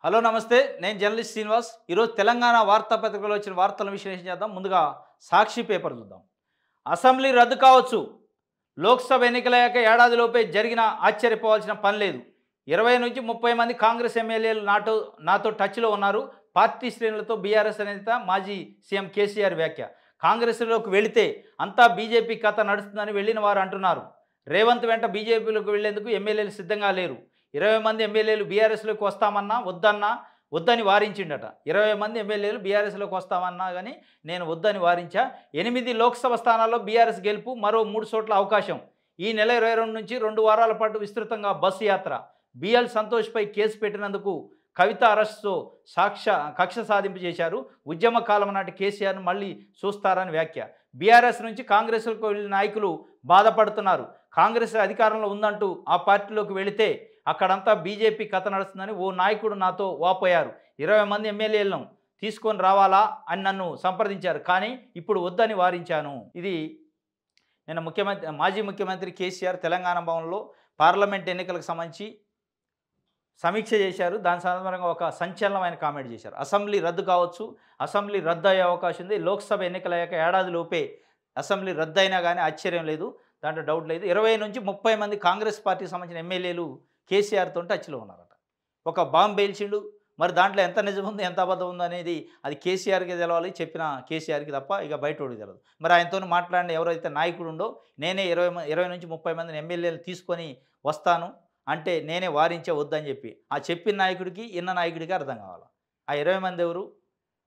Hello నమస్తే. నేను journalist Srinivas. ఈరోజు తెలంగాణ వార్తాపత్రికలో వచ్చిన వార్తలను విశ్లేషణ చేద్దాం. ముందుగా సాక్షి పేపర్ చూద్దాం. అసెంబ్లీ రద్దు కావచ్చు. లోక్సభ ఎన్నికలయ్యాక ఏడాదిలోపే జరిగినా ఆశ్చర్యపోవాల్సిన పని లేదు. 20 నుంచి 30 మంది కాంగ్రెస్ ఎమ్మెల్యేలు నాతో టచ్లో ఉన్నారు. పార్టీ శ్రేణులతో బీఆర్ఎస్ నేత మాజీ సీఎం కేసీఆర్ వ్యాఖ్య. కాంగ్రెస్లోకి వెళితే అంతా బీజేపీ కథ నడుస్తుందని వెళ్ళిన వారు అంటున్నారు. రేవంత్ వెంట బీజేపీలోకి వెళ్లేందుకు ఎమ్మెల్యేలు సిద్ధంగా లేరు. 20 మంది ఎమ్మెల్యేలు బీఆర్ఎస్లోకి వస్తామన్నా వద్దని వారించిండట. 20 మంది ఎమ్మెల్యేలు బీఆర్ఎస్లోకి వస్తామన్నా కానీ నేను వద్దని వారించా. 8 లోక్సభ స్థానాల్లో బీఆర్ఎస్ గెలుపు, మరో 3 చోట్ల అవకాశం. ఈ నెల 22 నుంచి 2 వారాల పాటు విస్తృతంగా బస్సు యాత్ర. బిఎల్ సంతోష్పై కేసు పెట్టినందుకు కవిత అరెస్టుతో కక్ష సాధింపు చేశారు. ఉద్యమ కాలం నాటి కేసీఆర్ను మళ్ళీ చూస్తారని వ్యాఖ్య. బీఆర్ఎస్ నుంచి కాంగ్రెస్కు వెళ్ళిన నాయకులు బాధపడుతున్నారు. కాంగ్రెస్ అధికారంలో ఉందంటూ ఆ పార్టీలోకి వెళితే అక్కడంతా బీజేపీ కథ నడుస్తుందని ఓ నాయకుడు నాతో వాపోయారు. 20 మంది ఎమ్మెల్యేలను తీసుకొని రావాలా అని నన్ను సంప్రదించారు. కానీ ఇప్పుడు వద్దని వారించాను. ఇది నిన్న మాజీ ముఖ్యమంత్రి కేసీఆర్ తెలంగాణ భవన్లో పార్లమెంట్ ఎన్నికలకు సంబంధించి సమీక్ష చేశారు. దాని సందర్భంగా ఒక సంచలనమైన కామెంట్ చేశారు. అసెంబ్లీ రద్దు కావచ్చు, అసెంబ్లీ రద్దు అయ్యే అవకాశం ఉంది. లోక్సభ ఎన్నికలయ్యాక ఏడాదిలోపే అసెంబ్లీ రద్దు అయినా కానీ ఆశ్చర్యం లేదు, దాంట్లో డౌట్ లేదు. 20 నుంచి 30 మంది కాంగ్రెస్ పార్టీకి సంబంధించిన ఎమ్మెల్యేలు కేసీఆర్తో టచ్లో ఉన్నారట. ఒక బాంబు పేల్చిండు. మరి దాంట్లో ఎంత నిజం ఉంది, ఎంత అబద్ధం ఉంది అనేది అది కేసీఆర్కి తెలవాలి, చెప్పిన కేసీఆర్కి తప్ప ఇక బయటోడికి తెలియదు. మరి ఆయనతో మాట్లాడిన ఎవరైతే నాయకుడు ఉందో, నేనే 20 నుంచి 30 మందిని ఎమ్మెల్యేలు తీసుకొని వస్తాను అంటే నేనే వారించే వద్దని చెప్పి ఆ చెప్పిన నాయకుడికి ఇన్న నాయకుడికి అర్థం కావాలి. ఆ 20 మంది ఎవరు,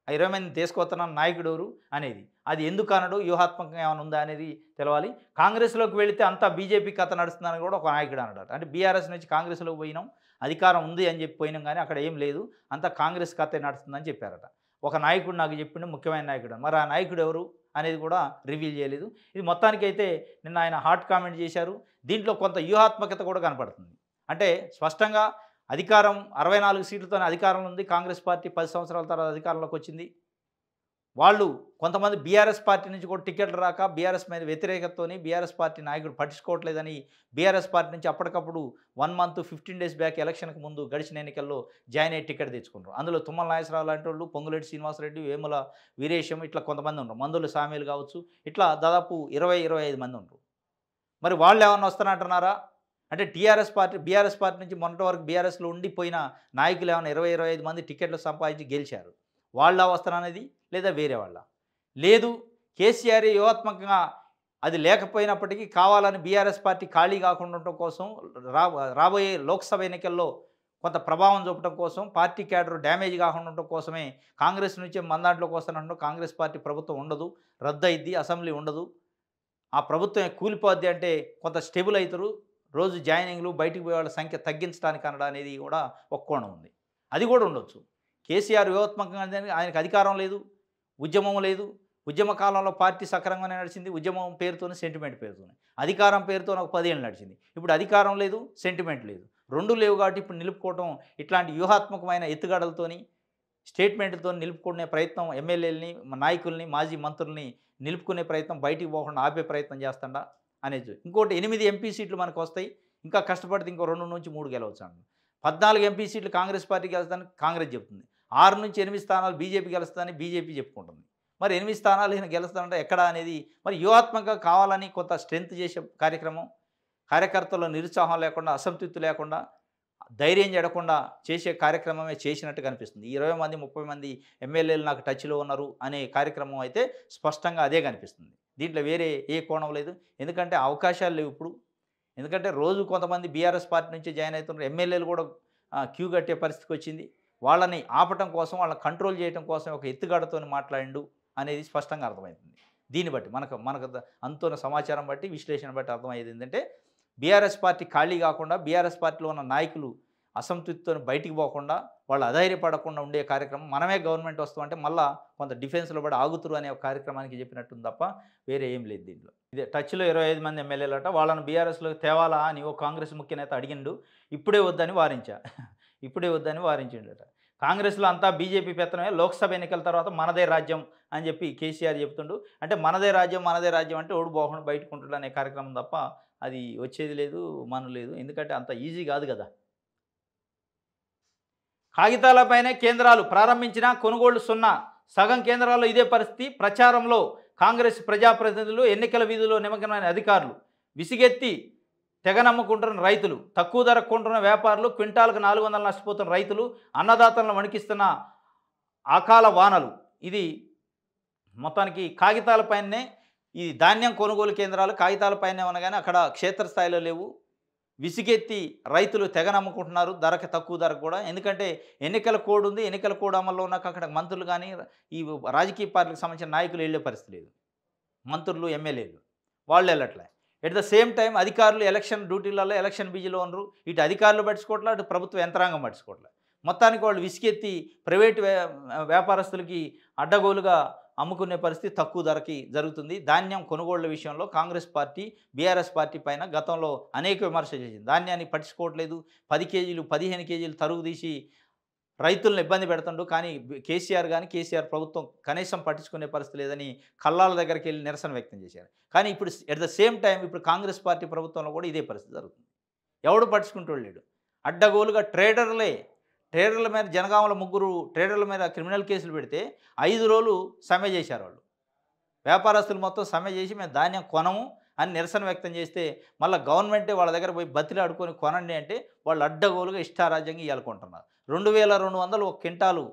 ఆ 20 మందిని తీసుకొస్తున్న నాయకుడు ఎవరు అనేది, అది ఎందుకు అనడు, వ్యూహాత్మకంగా ఏమైనా ఉందా అనేది తెలవాలి. కాంగ్రెస్లోకి వెళితే అంతా బీజేపీ కథ నడుస్తుందని కూడా ఒక నాయకుడు అన్నాడు. అంటే బీఆర్ఎస్ నుంచి కాంగ్రెస్లోకి పోయినాం, అధికారం ఉంది అని చెప్పి పోయినాం, కానీ అక్కడ ఏం లేదు, అంతా కాంగ్రెస్ కథ నడుస్తుందని చెప్పారట. ఒక నాయకుడు నాకు చెప్పిండు, ముఖ్యమైన నాయకుడు. మరి ఆ నాయకుడు ఎవరు అనేది కూడా రివీల్ చేయలేదు. ఇది మొత్తానికైతే నిన్న ఆయన హాట్ కామెంట్ చేశారు. దీంట్లో కొంత వ్యూహాత్మకత కూడా కనపడుతుంది. అంటే స్పష్టంగా అధికారం 64 సీట్లతోనే అధికారంలో ఉంది. కాంగ్రెస్ పార్టీ 10 సంవత్సరాల తర్వాత అధికారంలోకి వచ్చింది. వాళ్ళు కొంతమంది బీఆర్ఎస్ పార్టీ నుంచి కూడా టికెట్లు రాక బీఆర్ఎస్ మీద వ్యతిరేకతతోని బీఆర్ఎస్ పార్టీ నాయకుడు పట్టించుకోవట్లేదని బీఆర్ఎస్ పార్టీ నుంచి అప్పటికప్పుడు 1 మంత్ 15 డేస్ బ్యాక్ ఎలక్షన్కి ముందు గడిచిన ఎన్నికల్లో జాయిన్ అయ్యి టికెట్ తెచ్చుకున్నారు. అందులో తుమ్మల నాగేశ్వరరావు లాంటి వాళ్ళు, పొంగులేటి శ్రీనివాసరెడ్డి, వేముల వీరేశం, ఇట్లా కొంతమంది ఉన్నారు. మందుల సామీలు కావచ్చు, ఇట్లా దాదాపు 20-25 మంది ఉన్నారు. మరి వాళ్ళు ఏమన్నా వస్తానంటున్నారా అంటే బీఆర్ఎస్ పార్టీ నుంచి మొన్నటి వరకు బీఆర్ఎస్లో ఉండిపోయిన నాయకులు ఏమైనా 20-25 మంది టికెట్లు సంపాదించి గెలిచారు. వాళ్ళ వస్తాననేది లేదా వేరే వాళ్ళ లేదు. కేసీఆర్ వ్యూహాత్మకంగా అది లేకపోయినప్పటికీ కావాలని బీఆర్ఎస్ పార్టీ ఖాళీ కాకుండా ఉండటం కోసం, రాబోయే లోక్సభ ఎన్నికల్లో కొంత ప్రభావం చూపడం కోసం, పార్టీ క్యాడర్ డ్యామేజ్ కాకుండా ఉండటం కోసమే కాంగ్రెస్ నుంచే మన దాంట్లోకి వస్తానంటూ కాంగ్రెస్ పార్టీ ప్రభుత్వం ఉండదు, రద్దు అయింది, అసెంబ్లీ ఉండదు, ఆ ప్రభుత్వం కూలిపోద్ది అంటే కొంత స్టేబుల్ అవుతారు, రోజు జాయినింగ్లు బయటికి పోయే వాళ్ళ సంఖ్య తగ్గించడానికి అనడం అనేది కూడా ఒక కోణం ఉంది. అది కూడా ఉండొచ్చు. కేసీఆర్ వ్యూహాత్మకంగా ఆయనకు అధికారం లేదు, ఉద్యమం లేదు. ఉద్యమ కాలంలో పార్టీ సక్రమంగానే నడిచింది. ఉద్యమం పేరుతోనే, సెంటిమెంట్ పేరుతోనే. అధికారం పేరుతో ఒక 10 ఏళ్ళు నడిచింది. ఇప్పుడు అధికారం లేదు, సెంటిమెంట్ లేదు, రెండు లేవు. కాబట్టి ఇప్పుడు నిలుపుకోవటం ఇట్లాంటి వ్యూహాత్మకమైన ఎత్తుగడలతోని, స్టేట్మెంట్లతో నిలుపుకునే ప్రయత్నం, ఎమ్మెల్యేలని, నాయకుల్ని, మాజీ మంత్రుల్ని నిలుపుకునే ప్రయత్నం, బయటికి పోకుండా ఆపే ప్రయత్నం చేస్తుండా అనేది. ఇంకోటి 8 ఎంపీ సీట్లు మనకు వస్తాయి. ఇంకా కష్టపడితే ఇంకో 2 నుంచి 3 గెలవచ్చు అండి. 14 ఎంపీ సీట్లు కాంగ్రెస్ పార్టీ గెలుస్తుందని కాంగ్రెస్ చెప్తుంది. 6 నుంచి 8 స్థానాలు బీజేపీ గెలుస్తుందని బీజేపీ చెప్పుకుంటుంది. మరి 8 స్థానాలు ఈయన గెలుస్తానంటే ఎక్కడ అనేది, మరి వ్యూహాత్మకంగా కావాలని కొంత స్ట్రెంత్ చేసే కార్యక్రమం, కార్యకర్తల్లో నిరుత్సాహం లేకుండా, అసంతృప్తి లేకుండా, ధైర్యం చెడకుండా చేసే కార్యక్రమమే చేసినట్టు కనిపిస్తుంది. 20 మంది 30 మంది ఎమ్మెల్యేలు నాకు టచ్లో ఉన్నారు అనే కార్యక్రమం అయితే స్పష్టంగా అదే కనిపిస్తుంది. దీంట్లో వేరే ఏ కోణం లేదు. ఎందుకంటే అవకాశాలు లేవు ఇప్పుడు. ఎందుకంటే రోజు కొంతమంది బీఆర్ఎస్ పార్టీ నుంచి జాయిన్ అవుతున్నారు. ఎమ్మెల్యేలు కూడా క్యూ కట్టే పరిస్థితికి వచ్చింది. వాళ్ళని ఆపటం కోసం, వాళ్ళని కంట్రోల్ చేయడం కోసం ఒక ఎత్తుగడతో మాట్లాడిండు అనేది స్పష్టంగా అర్థమవుతుంది. దీన్ని బట్టి మనకు అందుతున్న సమాచారం బట్టి, విశ్లేషణ బట్టి అర్థమయ్యేది ఏంటంటే, బీఆర్ఎస్ పార్టీ ఖాళీ కాకుండా, బీఆర్ఎస్ పార్టీలో ఉన్న నాయకులు అసంతృప్తితో బయటికి పోకుండా, వాళ్ళు అధైర్యపడకుండా ఉండే కార్యక్రమం, మనమే గవర్నమెంట్ వస్తామంటే మళ్ళీ కొంత డిఫెన్స్లో పడి ఆగుతురు అనే ఒక కార్యక్రమానికి చెప్పినట్టుంది తప్ప వేరే ఏం లేదు దీంట్లో. ఇదే టచ్లో 25 మంది ఎమ్మెల్యేలట, వాళ్ళని బీఆర్ఎస్లోకి తేవాలా అని ఓ కాంగ్రెస్ ముఖ్య నేత అడిగిండు. ఇప్పుడే వద్దని వారించిండట. కాంగ్రెస్లో అంతా బీజేపీ పెత్తనమే, లోక్సభ ఎన్నికల తర్వాత మనదే రాజ్యం అని చెప్పి కేసీఆర్ చెప్తుండు. అంటే మనదే రాజ్యం అంటే ఓడి పోకుండా బయటకు ఉంటుండు అనే కార్యక్రమం తప్ప అది వచ్చేది లేదు, లేదు. ఎందుకంటే అంత ఈజీ కాదు కదా. కాగితాలపైనే కేంద్రాలు ప్రారంభించిన కొనుగోళ్లు సున్నా, సగం కేంద్రాల్లో ఇదే పరిస్థితి. ప్రచారంలో కాంగ్రెస్ ప్రజాప్రతినిధులు, ఎన్నికల విధుల్లో నిమగ్నమైన అధికారులు, విసిగెత్తి తెగ నమ్ముకుంటున్న రైతులు, తక్కువ ధర కొంటున్న వ్యాపారులు, క్వింటాలకు 400 నష్టపోతున్న రైతులు, అన్నదాతలను వణికిస్తున్న అకాల వానలు. ఇది మొత్తానికి కాగితాలపైనే ఈ ధాన్యం కొనుగోలు కేంద్రాలు కాగితాలపైనే ఉన్నగానే అక్కడ క్షేత్రస్థాయిలో లేవు. విసిగెత్తి రైతులు తెగ నమ్ముకుంటున్నారు ధరకి, తక్కువ ధరకు కూడా. ఎందుకంటే ఎన్నికల కోడ్ ఉంది, ఎన్నికల కోడ్ అమల్లో ఉన్నాక అక్కడ మంత్రులు కానీ ఈ రాజకీయ పార్టీలకు సంబంధించిన నాయకులు వెళ్ళే పరిస్థితి లేదు. మంత్రులు, ఎమ్మెల్యేలు వాళ్ళు వెళ్ళట్లే. ఎట్ ద సేమ్ టైం అధికారులు ఎలక్షన్ డ్యూటీలలో, ఎలక్షన్ బిజీలో ఉన్నారు. ఇటు అధికారులు పట్టించుకోవట్లే, అటు ప్రభుత్వ యంత్రాంగం పట్టించుకోవట్లే. మొత్తానికి వాళ్ళు విసిగెత్తి ప్రైవేటు వ్యాపారస్తులకి అడ్డగోలుగా అమ్ముకునే పరిస్థితి తక్కువ ధరకి జరుగుతుంది. ధాన్యం కొనుగోళ్ల విషయంలో కాంగ్రెస్ పార్టీ, బీఆర్ఎస్ పార్టీ పైన గతంలో అనేక విమర్శలు చేసింది. ధాన్యాన్ని పట్టించుకోవట్లేదు, 10 కేజీలు 15 కేజీలు తరుగు తీసి రైతులను ఇబ్బంది పెడుతుండు. కానీ కేసీఆర్ ప్రభుత్వం కనీసం పట్టించుకునే పరిస్థితి లేదని కల్లాల దగ్గరికి వెళ్ళి నిరసన వ్యక్తం చేశారు. కానీ ఇప్పుడు ఎట్ ద సేమ్ టైం ఇప్పుడు కాంగ్రెస్ పార్టీ ప్రభుత్వంలో కూడా ఇదే పరిస్థితి జరుగుతుంది. ఎవడు పట్టించుకుంటూ లేడు. అడ్డగోలుగా ట్రేడర్ల మీద జనగామల 3 ట్రేడర్ల మీద క్రిమినల్ కేసులు పెడితే 5 రోజులు సమ్మె చేశారు వాళ్ళు. వ్యాపారస్తులు మొత్తం సమ్మె చేసి మేము ధాన్యం కొనము అని నిరసన వ్యక్తం చేస్తే మళ్ళీ గవర్నమెంటే వాళ్ళ దగ్గర పోయి బతిలాడుకొని కొనండి అంటే వాళ్ళు అడ్డగోలుగా ఇష్టారాజ్యంగా ఇవ్వాలనుకుంటున్నారు. 2200 ఒక క్వింటాలు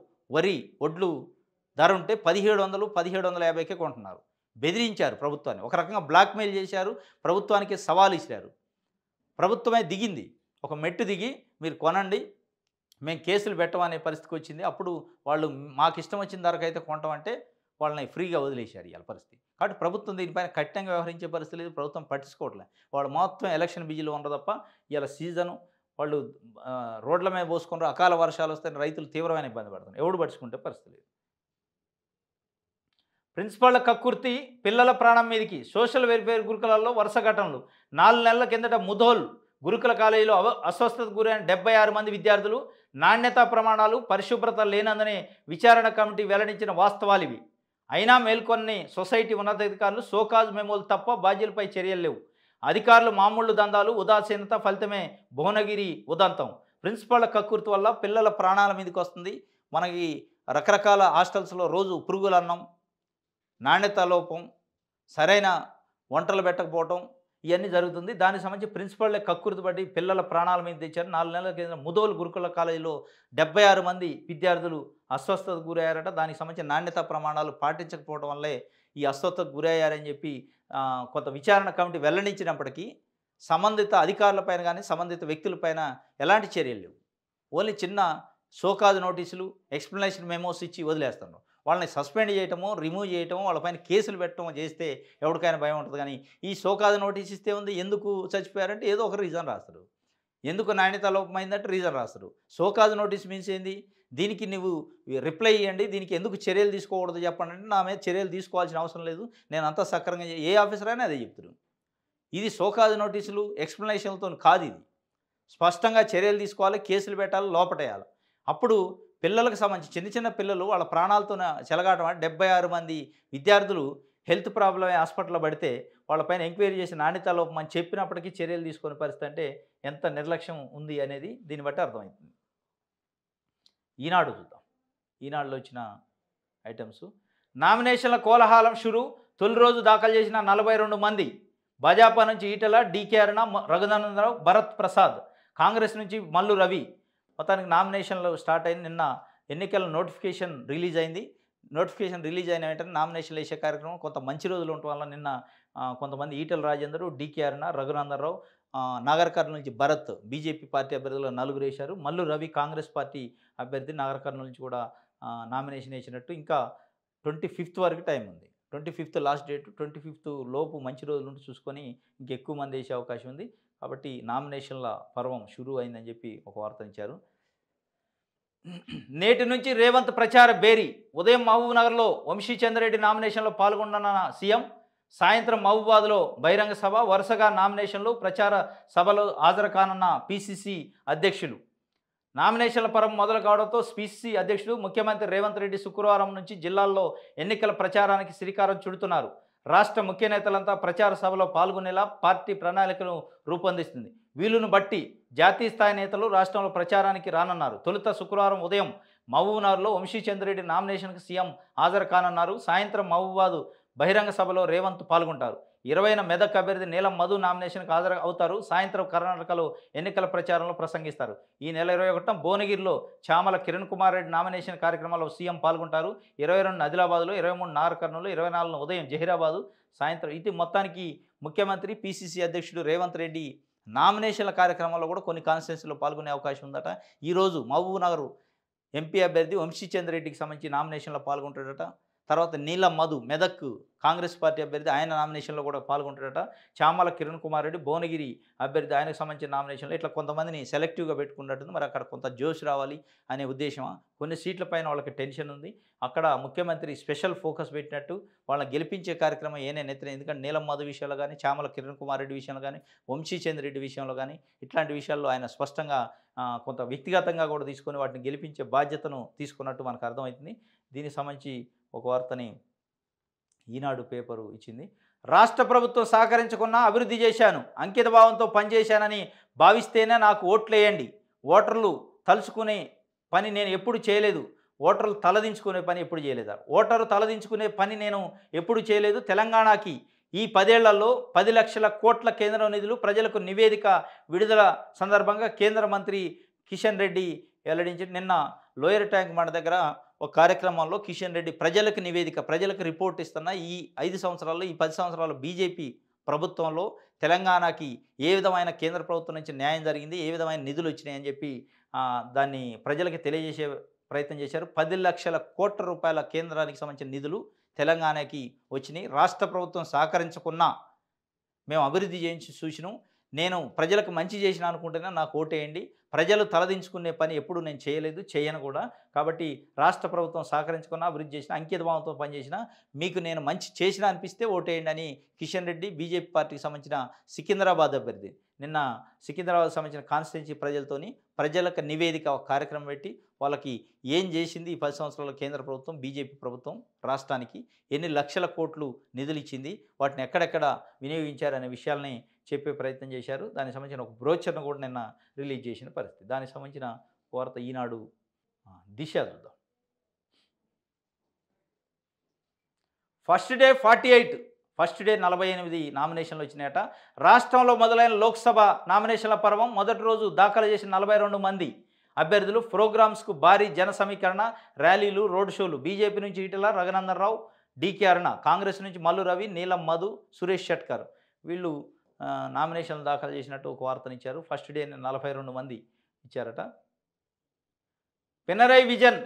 ఒడ్లు ధర ఉంటే 1700, 1750కే కొంటున్నారు. బెదిరించారు ప్రభుత్వాన్ని, ఒక రకంగా బ్లాక్మెయిల్ చేశారు, ప్రభుత్వానికి సవాల్ ఇచ్చారు. ప్రభుత్వమే దిగింది, ఒక మెట్టు దిగి మీరు కొనండి, మేము కేసులు పెట్టమనే పరిస్థితికి వచ్చింది. అప్పుడు వాళ్ళు మాకు ఇష్టం వచ్చిన ధరకైతే కొంటామంటే వాళ్ళని ఫ్రీగా వదిలేశారు ఇవాళ పరిస్థితి. కాబట్టి ప్రభుత్వం దీనిపైన కఠినంగా వ్యవహరించే పరిస్థితి లేదు, ప్రభుత్వం పట్టించుకోవట్లేదు. వాళ్ళు మొత్తం ఎలక్షన్ బిజీలో ఉండదు తప్ప ఇవాళ సీజను వాళ్ళు రోడ్ల మీద పోసుకుంటారు. అకాల వర్షాలు వస్తే రైతులు తీవ్రమైన ఇబ్బంది పడుతున్నారు. ఎవడు పట్టించుకుంటే పరిస్థితి లేదు. ప్రిన్సిపాళ్ల కక్కుర్తి పిల్లల ప్రాణం మీదకి. సోషల్ వెల్ఫేర్ గురుకులాల్లో వరుస ఘటనలు. 4 నెలల కిందట ముధోల్ గురుకుల కాలేజీలో అస్వస్థతకు గురైన 76 మంది విద్యార్థులు. నాణ్యతా ప్రమాణాలు, పరిశుభ్రత లేనందనే విచారణ కమిటీ వెల్లడించిన వాస్తవాలు ఇవి. అయినా మేల్కొన్ని సొసైటీ ఉన్నతాధికారులు సోకాజ్ మెమోలు తప్ప బాధ్యులపై చర్యలు లేవు. అధికారులు మామూలు దందాలు, ఉదాసీనత ఫలితమే భువనగిరి ఉదంతం. ప్రిన్సిపాళ్ల కక్కుర్తి వల్ల పిల్లల ప్రాణాల మీదకి వస్తుంది. మనకి రకరకాల హాస్టల్స్లో రోజు పురుగుల అన్నం, నాణ్యత లోపం, సరైన వంటలు పెట్టకపోవటం ఇవన్నీ జరుగుతుంది. దానికి సంబంధించి ప్రిన్సిపల్లే కక్కుర్తి పడి పిల్లల ప్రాణాల మీద తెచ్చారు. 4 నెలల కింద ముధోల్ గురుకుల కాలేజీలో 76 మంది విద్యార్థులు అస్వస్థతకు గురయ్యారట. దానికి సంబంధించిన నాణ్యతా ప్రమాణాలు పాటించకపోవడం వల్లే ఈ అస్వస్థతకు గురయ్యారని చెప్పి కొంత విచారణ కమిటీ వెల్లడించినప్పటికీ సంబంధిత అధికారులపైన కానీ సంబంధిత వ్యక్తులపైన ఎలాంటి చర్యలు లేవు. ఓన్లీ చిన్న షోకాజ్ నోటీసులు, ఎక్స్ప్లెనేషన్ మెమోస్ ఇచ్చి వదిలేస్తున్నారు. వాళ్ళని సస్పెండ్ చేయటమో, రిమూవ్ చేయటమో, వాళ్ళపైన కేసులు పెట్టడమో చేస్తే ఎవరికైనా భయం ఉంటుంది. కానీ ఈ షోకాజ్ నోటీస్ ఇస్తే ఉంది, ఎందుకు చచ్చిపోయారంటే ఏదో ఒక రీజన్ రాస్తారు, ఎందుకు నాణ్యత లోపమైందంటే రీజన్ రాస్తారు. షోకాజ్ నోటీస్ మీన్స్ ఏంది, దీనికి నువ్వు రిప్లై ఇవ్వండి, దీనికి ఎందుకు చర్యలు తీసుకోకూడదు చెప్పండి అంటే నా మీద చర్యలు తీసుకోవాల్సిన అవసరం లేదు, నేను అంతా సక్రంగా ఏ ఆఫీసర్ అయినా అదే చెప్తున్నాను. ఇది షోకాజ్ నోటీసులు ఎక్స్ప్లెనేషన్లతో కాదు. ఇది స్పష్టంగా చర్యలు తీసుకోవాలి, కేసులు పెట్టాలి, లోపటేయాలి. అప్పుడు పిల్లలకు సంబంధించి చిన్న పిల్లలు వాళ్ళ ప్రాణాలతో చెలగాటం. 76 మంది విద్యార్థులు హెల్త్ ప్రాబ్లం హాస్పిటల్లో పడితే వాళ్ళపైన ఎంక్వైరీ చేసి నాణ్యత లోపం అని చెప్పినప్పటికీ చర్యలు తీసుకునే పరిస్థితి అంటే ఎంత నిర్లక్ష్యం ఉంది అనేది దీన్ని బట్టి అర్థమవుతుంది. ఈనాడు చూద్దాం. ఈనాడులో వచ్చిన ఐటమ్స్. నామినేషన్ల కోలాహలం షురు. తొలి రోజు దాఖలు చేసిన 42 మంది. భాజపా నుంచి ఈటెల, డీకే అరుణ, రఘునందనరావు, భరత్ ప్రసాద్. కాంగ్రెస్ నుంచి మల్లు రవి. మొత్తానికి నామినేషన్లు స్టార్ట్ అయింది. నిన్న ఎన్నికల నోటిఫికేషన్ రిలీజ్ అయింది. నోటిఫికేషన్ రిలీజ్ అయిన వెంటనే నామినేషన్లు వేసే కార్యక్రమం కొంత మంచి రోజులు ఉండటం వల్ల నిన్న కొంతమంది ఈటెల రాజేందర్, డీకే అరుణ, రఘునందనరావు, నాగర్ కర్నూలు నుంచి భరత్ బీజేపీ పార్టీ అభ్యర్థులు 4 వేశారు. మల్లు రవి కాంగ్రెస్ పార్టీ అభ్యర్థి నాగర్ కర్నూలు నుంచి కూడా నామినేషన్ వేసినట్టు. ఇంకా 25th వరకు టైం ఉంది. 25th last date. 25th లోపు మంచి రోజులు ఉండి చూసుకొని ఇంకెక్కువ మంది వేసే అవకాశం ఉంది. కాబట్టి నామినేషన్ల పర్వం షురూ అయిందని చెప్పి ఒక వార్త ఇచ్చారు. నేటి నుంచి రేవంత్ ప్రచార బేరీ. ఉదయం మహబూబ్ నగర్లో వంశీచంద్రెడ్డి నామినేషన్లో పాల్గొన్న సీఎం సాయంత్రం మహబూబాద్లో బహిరంగ సభ. వరుసగా నామినేషన్లు, ప్రచార సభలో హాజరు కానున్న పీసీసీ అధ్యక్షులు. నామినేషన్ల పర్వం మొదలు కావడంతో పీసీసీ అధ్యక్షుడు ముఖ్యమంత్రి రేవంత్ రెడ్డి శుక్రవారం నుంచి జిల్లాల్లో ఎన్నికల ప్రచారానికి శ్రీకారం చుడుతున్నారు. రాష్ట్ర ముఖ్య నేతలంతా ప్రచార సభలో పాల్గొనేలా పార్టీ ప్రణాళికను రూపొందిస్తుంది. వీలును బట్టి జాతీయ స్థాయి నేతలు రాష్ట్రంలో ప్రచారానికి రానున్నారు. తొలుత శుక్రవారం ఉదయం మహబూబ్నగర్లో వంశీచంద్రెడ్డి నామినేషన్కు సీఎం హాజరు కానున్నారు. సాయంత్రం మహబూబాబాద్ బహిరంగ సభలో రేవంత్ పాల్గొంటారు. 20న మెదక్ అభ్యర్థి నీలం మధు నామినేషన్కు హాజరు అవుతారు. సాయంత్రం కర్ణాటకలో ఎన్నికల ప్రచారంలో ప్రసంగిస్తారు. ఈ నెల 21న భువనగిరిలో చామల కిరణ్ కుమార్ రెడ్డి నామినేషన్ కార్యక్రమంలో సీఎం పాల్గొంటారు. 22 ఆదిలాబాద్లో, 23 నాగర్ కర్నూలు, 24 ఉదయం జహీరాబాదు, సాయంత్రం ఇది మొత్తానికి ముఖ్యమంత్రి పిసిసి అధ్యక్షుడు రేవంత్ రెడ్డి నామినేషన్ల కార్యక్రమంలో కూడా కొన్ని కాన్స్టిట్యున్సీలో పాల్గొనే అవకాశం ఉందట. ఈరోజు మహబూబ్నగర్ ఎంపీ అభ్యర్థి వంశీచంద్రెడ్డికి సంబంధించి నామినేషన్లో పాల్గొంటాడట. తర్వాత నీలం మధు మెదక్ కాంగ్రెస్ పార్టీ అభ్యర్థి ఆయన నామినేషన్లో కూడా పాల్గొంటాడట. చామల కిరణ్ కుమార్ రెడ్డి భువనగిరి అభ్యర్థి ఆయనకు సంబంధించిన నామినేషన్లో ఇట్లా కొంతమందిని సెలెక్టివ్గా పెట్టుకున్నట్టుంది. మరి అక్కడ కొంత జోష్ రావాలి అనే ఉద్దేశమా? కొన్ని సీట్ల పైన వాళ్ళకి టెన్షన్ ఉంది. అక్కడ ముఖ్యమంత్రి స్పెషల్ ఫోకస్ పెట్టినట్టు వాళ్ళని గెలిపించే కార్యక్రమం ఏనేనెత్తిన. ఎందుకంటే నీలం మధు విషయంలో కానీ, చామల కిరణ్ కుమార్ రెడ్డి విషయంలో కానీ, వంశీచంద్ర రెడ్డి విషయంలో కానీ ఇట్లాంటి విషయాల్లో ఆయన స్పష్టంగా కొంత వ్యక్తిగతంగా కూడా తీసుకొని వాటిని గెలిపించే బాధ్యతను తీసుకున్నట్టు మనకు అర్థమవుతుంది. దీనికి సంబంధించి ఒక వార్తని ఈనాడు పేపరు ఇచ్చింది. రాష్ట్ర ప్రభుత్వం సహకరించకున్నా అభివృద్ధి చేశాను, అంకిత భావంతో పనిచేశానని భావిస్తేనే నాకు ఓట్లేయండి. ఓటర్లు తలుచుకునే పని నేను ఎప్పుడు చేయలేదు. ఓటర్లు తలదించుకునే పని ఎప్పుడు చేయలేదా? ఓటరు తలదించుకునే పని నేను ఎప్పుడు చేయలేదు. తెలంగాణకి ఈ 10 ఏళ్లలో 10 లక్షల కోట్ల కేంద్ర నిధులు ప్రజలకు నివేదిక విడుదల సందర్భంగా కేంద్ర మంత్రి కిషన్ రెడ్డి వెల్లడించి నిన్న లోయర్ ట్యాంక్ మండ దగ్గర ఒక కార్యక్రమంలో కిషన్ రెడ్డి ప్రజలకు నివేదిక, ప్రజలకు రిపోర్ట్ ఇస్తున్న ఈ 5 సంవత్సరాల్లో, ఈ 10 సంవత్సరాల్లో బీజేపీ ప్రభుత్వంలో తెలంగాణకి ఏ విధమైన కేంద్ర ప్రభుత్వం నుంచి న్యాయం జరిగింది, ఏ విధమైన నిధులు వచ్చినాయని చెప్పి దాన్ని ప్రజలకు తెలియజేసే ప్రయత్నం చేశారు. 10 లక్షల కోట్ల రూపాయల కేంద్రానికి సంబంధించిన నిధులు తెలంగాణకి వచ్చినాయి. రాష్ట్ర ప్రభుత్వం సహకరించకున్నా మేము అభివృద్ధి చేయించి చూసినాం. నేను ప్రజలకు మంచి చేసిన అనుకుంటేనే నాకు ఓటేయండి. ప్రజలు తలదించుకునే పని ఎప్పుడు నేను చేయలేదు, చేయను కూడా. కాబట్టి రాష్ట్ర ప్రభుత్వం సహకరించుకున్నా, అభివృద్ధి చేసిన, అంకిత భావంతో పనిచేసిన, మీకు నేను మంచి చేసిన అనిపిస్తే ఓటేయండి అని కిషన్ రెడ్డి బీజేపీ పార్టీకి సంబంధించిన సికింద్రాబాద్ అభ్యర్థి నిన్న సికింద్రాబాద్ సంబంధించిన కాన్స్టిట్యున్సీ ప్రజలతోని ప్రజలకు నివేదిక ఒక కార్యక్రమం పెట్టి వాళ్ళకి ఏం చేసింది ఈ 10 సంవత్సరాల కేంద్ర ప్రభుత్వం, బీజేపీ ప్రభుత్వం రాష్ట్రానికి ఎన్ని లక్షల కోట్లు నిధులు ఇచ్చింది, వాటిని ఎక్కడెక్కడ వినియోగించారనే విషయాల్ని చెప్పే ప్రయత్నం చేశారు. దానికి సంబంధించిన ఒక బ్రోచర్ను కూడా నిన్న రిలీజ్ చేసిన పరిస్థితి. దానికి సంబంధించిన వార్త ఈనాడు దిశ చూద్దాం. ఫస్ట్ డే 48 నామినేషన్లు వచ్చినాయట. రాష్ట్రంలో మొదలైన లోక్సభ నామినేషన్ల పర్వం మొదటి రోజు దాఖలు చేసిన 42 మంది అభ్యర్థులు. ప్రోగ్రామ్స్కు భారీ జన సమీకరణ, ర్యాలీలు, రోడ్ షోలు. బీజేపీ నుంచి ఈటెల రఘునందన్ రావు, డీకే అరుణ, కాంగ్రెస్ నుంచి మల్లు రవి, నీలం మధు, సురేష్ షట్కర్ వీళ్ళు నామినేషన్లు దాఖలు చేసినట్టు ఒక వార్తనిచ్చారు. ఫస్ట్ డే 42 మంది ఇచ్చారట. పినరై విజన్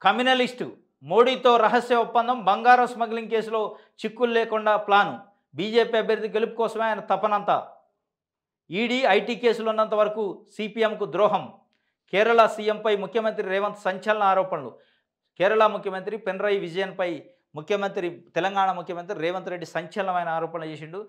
కమ్యూనలిస్టు, మోడీతో రహస్య ఒప్పందం, బంగారం స్మగ్లింగ్ కేసులో చిక్కులు లేకుండా ప్లాను. బీజేపీ అభ్యర్థి గెలుపు కోసమే ఆయన తపనంతా. ఈడీ ఐటీ కేసులు ఉన్నంత వరకు సిపిఎంకు ద్రోహం. కేరళ సీఎంపై ముఖ్యమంత్రి రేవంత్ సంచలన ఆరోపణలు. కేరళ ముఖ్యమంత్రి పినరై విజయన్పై తెలంగాణ ముఖ్యమంత్రి రేవంత్ రెడ్డి సంచలనమైన ఆరోపణలు చేసిండు.